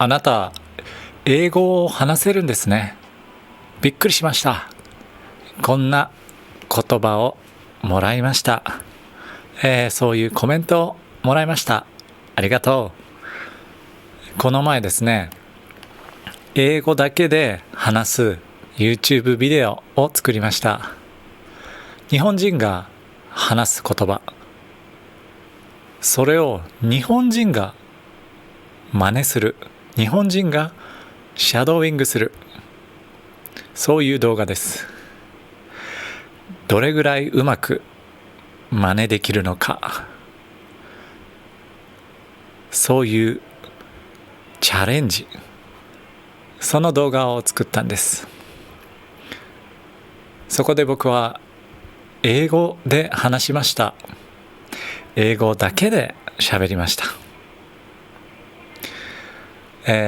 あなた、英語を話せるんですね。びっくりしました。こんな言葉をもらいました。そういうコメントをもらいました。ありがとう。この前ですね、英語だけで話す YouTube ビデオを作りました。日本人が話す言葉、それを日本人が真似する、日本人がシャドーイングする、そういう動画です。どれぐらいうまく真似できるのか、そういうチャレンジ、その動画を作ったんです。そこで僕は英語で話しました。英語だけで喋りました。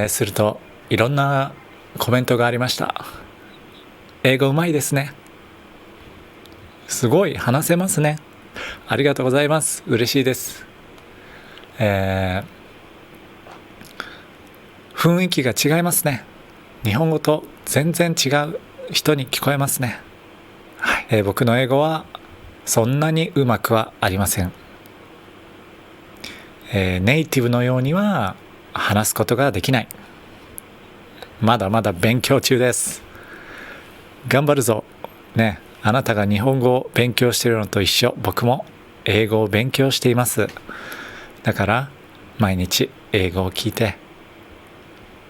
するといろんなコメントがありました。英語うまいですね。すごい話せますね。ありがとうございます。嬉しいです。雰囲気が違いますね。日本語と全然違う人に聞こえますね。はい、僕の英語はそんなにうまくはありません。ネイティブのようには話すことができない。まだまだ勉強中です。頑張るぞ。ね、あなたが日本語を勉強しているのと一緒。僕も英語を勉強しています。だから毎日英語を聞いて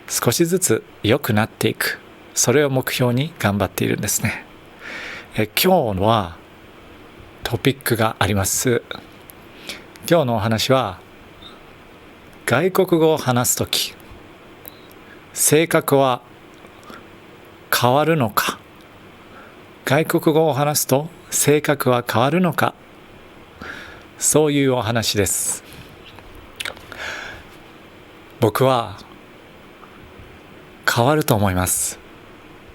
少しずつ良くなっていく。それを目標に頑張っているんですね。今日はトピックがあります。今日のお話は外国語を話すとき、性格は変わるのか。外国語を話すと性格は変わるのか。そういうお話です。僕は変わると思います。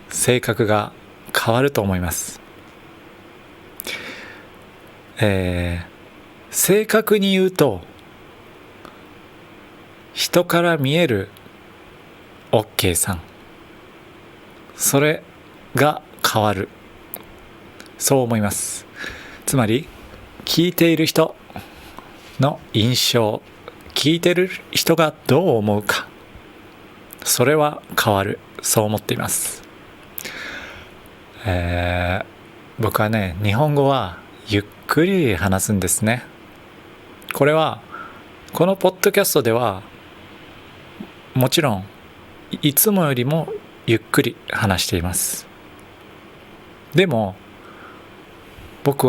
性格が変わると思います。正確に言うと、人から見える OK さん、それが変わる、そう思います。つまり聞いている人の印象、聞いている人がどう思うか、それは変わる、そう思っています。僕はね、日本語はゆっくり話すんですね。これはこのポッドキャストではもちろんいつもよりもゆっくり話しています。でも僕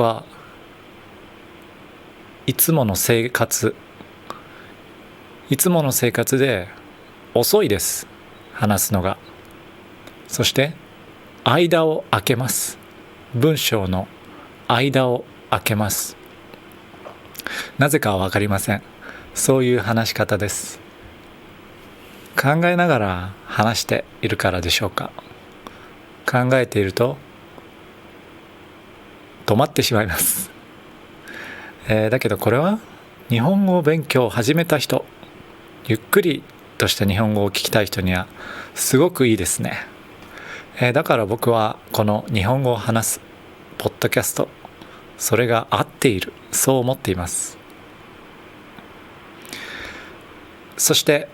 いつもの生活で遅いです、話すのが。そして間を空けます。文章の間を空けます。なぜかは分かりません。そういう話し方です。考えながら話しているからでしょうか。考えていると止まってしまいます。だけどこれは日本語を勉強を始めた人、ゆっくりとした日本語を聞きたい人にはすごくいいですね。だから僕はこの日本語を話すポッドキャスト、それが合っている、そう思っています。そして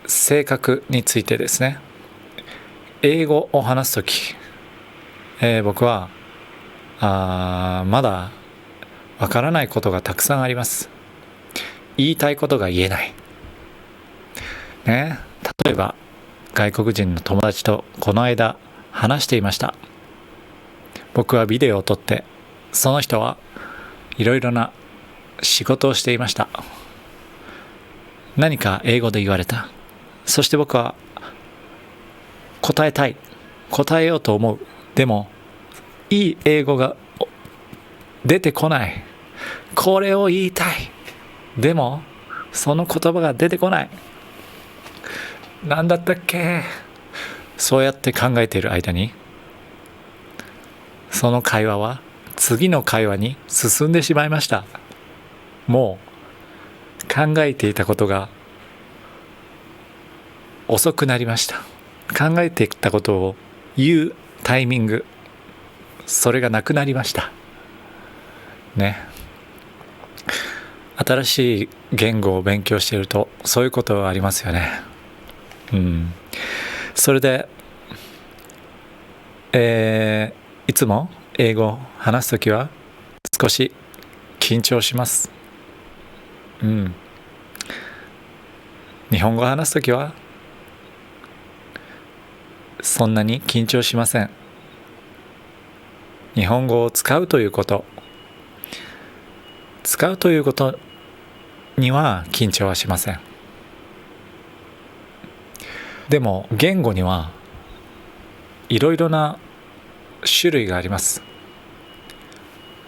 性格についてですね。英語を話すとき、僕はまだわからないことがたくさんあります。言いたいことが言えない、ね、例えば外国人の友達とこの間話していました。僕はビデオを撮って、その人はいろいろな仕事をしていました。何か英語で言われた。そして僕は答えようと思う。でもいい英語が出てこない。これを言いたい。でもその言葉が出てこない。何だったっけ。そうやって考えている間に、その会話は次の会話に進んでしまいました。もう考えていたことが遅くなりました。考えてきたことを言うタイミング、それがなくなりましたね。新しい言語を勉強しているとそういうことはありますよね。それで、いつも英語を話すときは少し緊張します。日本語を話すときはそんなに緊張しません。日本語を使うということには緊張はしません。でも言語にはいろいろな種類があります。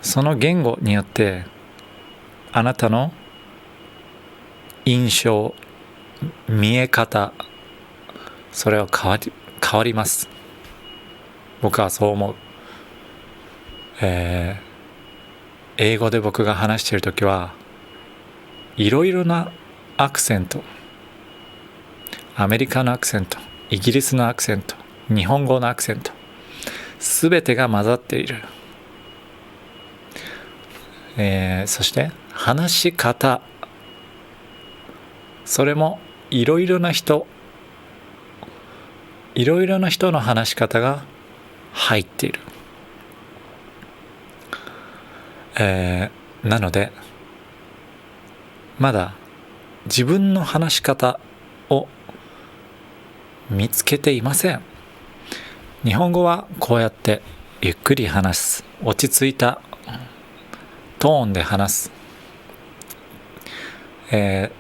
その言語によってあなたの印象、見え方、それは変わります。僕はそう思う。英語で僕が話しているときはいろいろなアクセント、アメリカのアクセント、イギリスのアクセント、日本語のアクセント、すべてが混ざっている。そして話し方、それもいろいろな人の話し方が入っている。なのでまだ自分の話し方を見つけていません。日本語はこうやってゆっくり話す、落ち着いたトーンで話す、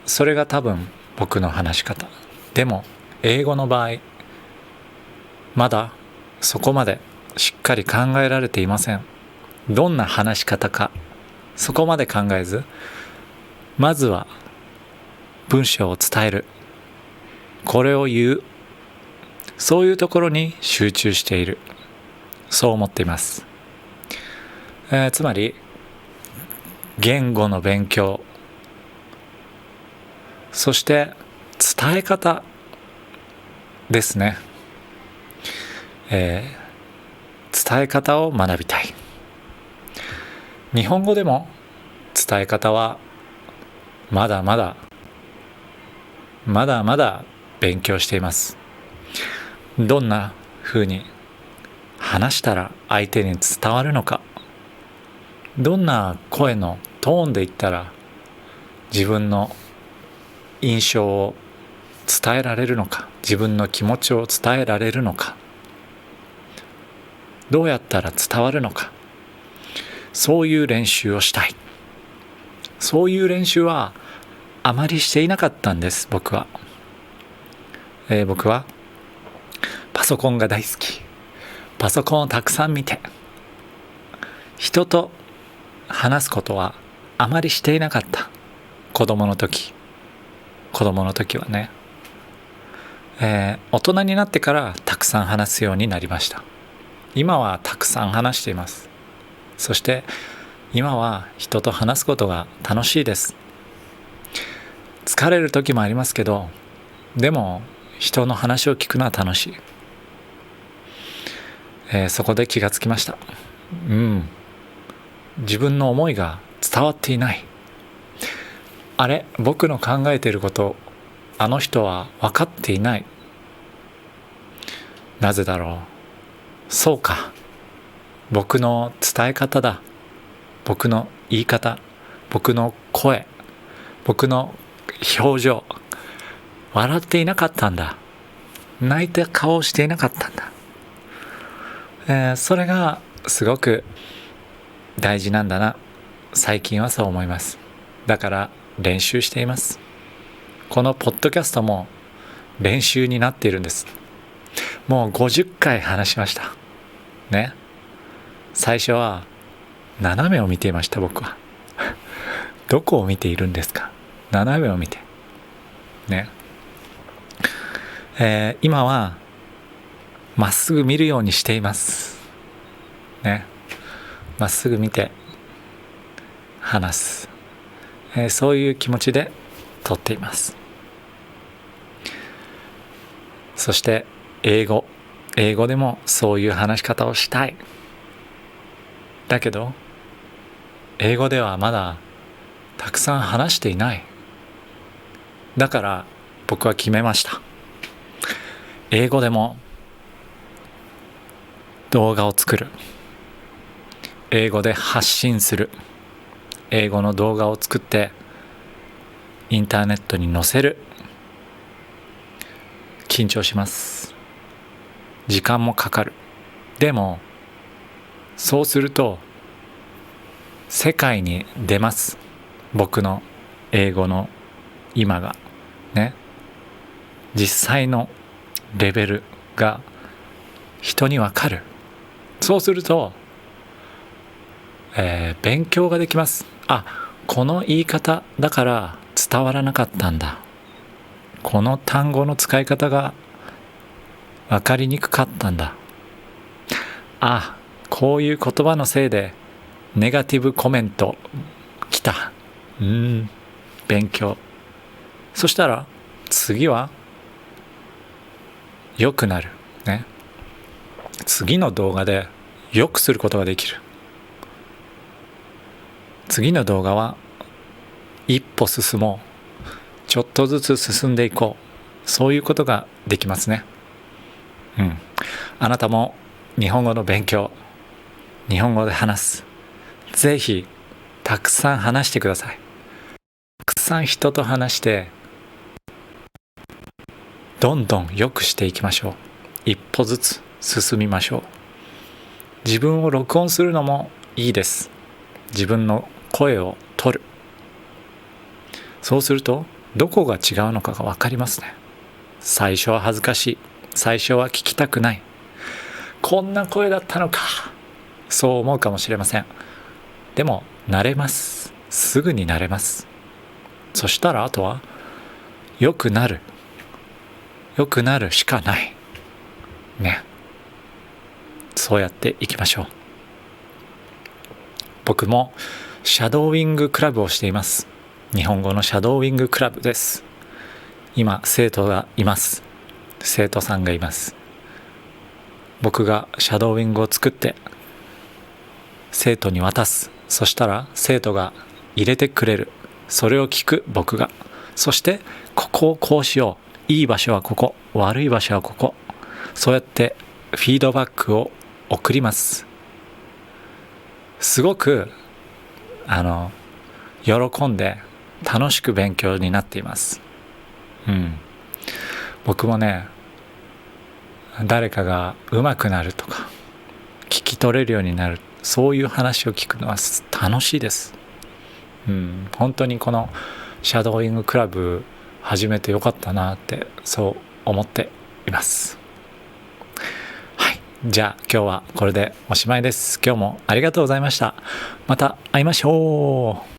それが多分僕の話し方。でも英語の場合まだそこまでしっかり考えられていません。どんな話し方かそこまで考えず、まずは文章を伝える、これを言う、そういうところに集中している、そう思っています。つまり言語の勉強、そして伝え方ですね。伝え方を学びたい。日本語でも伝え方はまだまだ勉強しています。どんな風に話したら相手に伝わるのか、どんな声のトーンで言ったら自分の印象を伝えられるのか、自分の気持ちを伝えられるのか、どうやったら伝わるのか、そういう練習をしたい。そういう練習はあまりしていなかったんです、僕は。僕はパソコンが大好き。パソコンをたくさん見て、人と話すことはあまりしていなかった。子供の時はね。大人になってからたくさん話すようになりました。今はたくさん話しています。そして今は人と話すことが楽しいです。疲れる時もありますけど、でも人の話を聞くのは楽しい。そこで気がつきました。自分の思いが伝わっていない。あれ、僕の考えていることあの人は分かっていない。なぜだろう。そうか、僕の伝え方だ。僕の言い方、僕の声、僕の表情、笑っていなかったんだ。泣いた顔をしていなかったんだ。それがすごく大事なんだな。最近はそう思います。だから練習しています。このポッドキャストも練習になっているんです。もう50回話しましたね。最初は斜めを見ていました。僕はどこを見ているんですか。斜めを見てね。今はまっすぐ見るようにしていますね。まっすぐ見て話す、そういう気持ちで撮っています。そして英語でもそういう話し方をしたい。だけど英語ではまだたくさん話していない。だから僕は決めました。英語でも動画を作る。英語で発信する。英語の動画を作ってインターネットに載せる。緊張します。時間もかかる。でもそうすると世界に出ます。僕の英語の今がね、実際のレベルが人にわかる。そうすると、勉強ができます。この言い方だから伝わらなかったんだ。この単語の使い方が分かりにくかったんだ。こういう言葉のせいでネガティブコメント来た。勉強。そしたら次は良くなるね。次の動画で良くすることができる。次の動画は一歩進もう。ちょっとずつ進んでいこう。そういうことができますね。あなたも日本語の勉強、日本語で話す。ぜひたくさん話してください。たくさん人と話してどんどん良くしていきましょう。一歩ずつ進みましょう。自分を録音するのもいいです。自分の声を取る。そうするとどこが違うのかが分かりますね。最初は恥ずかしい。最初は聞きたくない。こんな声だったのか。そう思うかもしれません。でも慣れます。すぐに慣れます。そしたらあとは良くなるしかないね。そうやっていきましょう。僕もシャドーイングクラブをしています。日本語のシャドーイングクラブです。今生徒がいます。生徒さんがいます。僕がシャドーイングを作って生徒に渡す。そしたら生徒が入れてくれる。それを聞く僕が。そしてここをこうしよう。いい場所はここ、悪い場所はここ。そうやってフィードバックを送ります。すごく喜んで楽しく勉強になっています。僕もね、誰かが上手くなるとか聞き取れるようになる、そういう話を聞くのは楽しいです。本当にこのシャドーイングクラブ始めてよかったなってそう思っています。じゃあ今日はこれでおしまいです。今日もありがとうございました。また会いましょう。